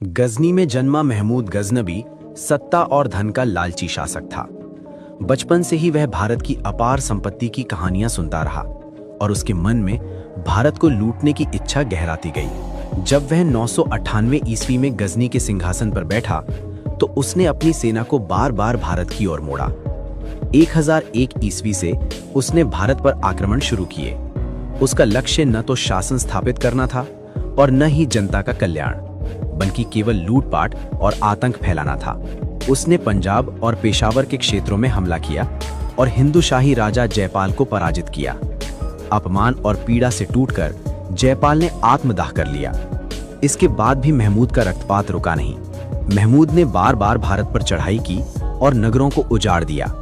गजनी में जन्मा महमूद गजनवी सत्ता और धन का लालची शासक था। बचपन से ही वह भारत की अपार संपत्ति की कहानियां सुनता रहा और उसके मन में भारत को लूटने की इच्छा गहराती गई। जब वह 998 ईस्वी में गजनी के सिंहासन पर बैठा तो उसने अपनी सेना को बार बार भारत की ओर मोड़ा। 1001 ईस्वी से उसने भारत पर आक्रमण शुरू किए। उसका लक्ष्य न तो शासन स्थापित करना था और न ही जनता का कल्याण, बल्कि केवल लूटपाट और आतंक फैलाना था। उसने पंजाब और पेशावर के क्षेत्रों में हमला किया और हिंदू शाही राजा जयपाल को पराजित किया। अपमान और पीड़ा से टूटकर जयपाल ने आत्मदाह कर लिया। इसके बाद भी महमूद का रक्तपात रुका नहीं। महमूद ने बार बार भारत पर चढ़ाई की और नगरों को उजाड़ दिया।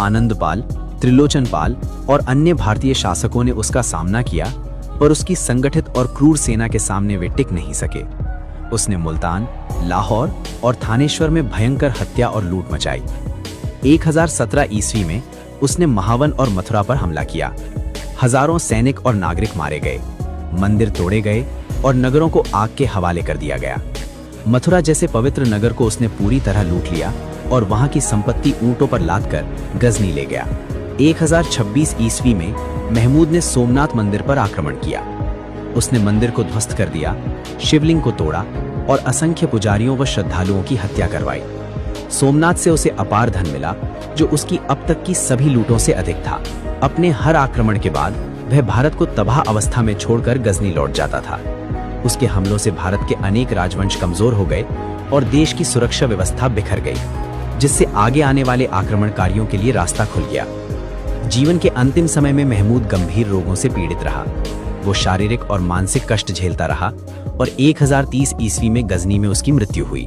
आनंदपाल, त्रिलोचनपाल और अन्य भारतीय शासकों ने उसका सामना किया, पर उसकी संगठित और क्रूर सेना के सामने वे टिक नहीं सके। उसने मुल्तान, लाहौर और थानेश्वर में भयंकर हत्या और लूट मचाई। 1017 ईस्वी में उसने महावन और मथुरा पर हमला किया। हजारों सैनिक और नागरिक मारे गए, मंदिर तोड़े गए और नगरों को आग के हवाले कर दिया गया। मथुरा जैसे पवित्र नगर को उसने पूरी तरह लूट लिया और वहां की संपत्ति ऊंटों पर लादकर गजनी ले गया। 1026 ईस्वी में महमूद ने सोमनाथ मंदिर पर आक्रमण किया। उसने मंदिर को ध्वस्त कर दिया, शिवलिंग को तोड़ा और असंख्य पुजारियों व श्रद्धालुओं की हत्या करवाई। सोमनाथ से उसे अपार धन मिला, जो उसकी अब तक की सभी लूटों से अधिक था। अपने हर आक्रमण के बाद वह भारत को तबाह अवस्था में छोड़कर गजनी लौट जाता था। उसके हमलों से भारत के अनेक राजवंश कमजोर हो गए और देश की सुरक्षा व्यवस्था बिखर गई, जिससे आगे आने वाले आक्रमणकारियों के लिए रास्ता खुल गया। जीवन के अंतिम समय में महमूद गंभीर रोगों से पीड़ित रहा। वो शारीरिक और मानसिक कष्ट झेलता रहा और 1030 ईस्वी में गजनी में उसकी मृत्यु हुई।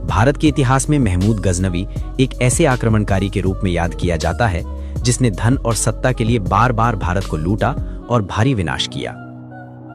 भारत के इतिहास में महमूद गजनवी एक ऐसे आक्रमणकारी के रूप में याद किया जाता है जिसने धन और सत्ता के लिए बार बार भारत को लूटा और भारी विनाश किया।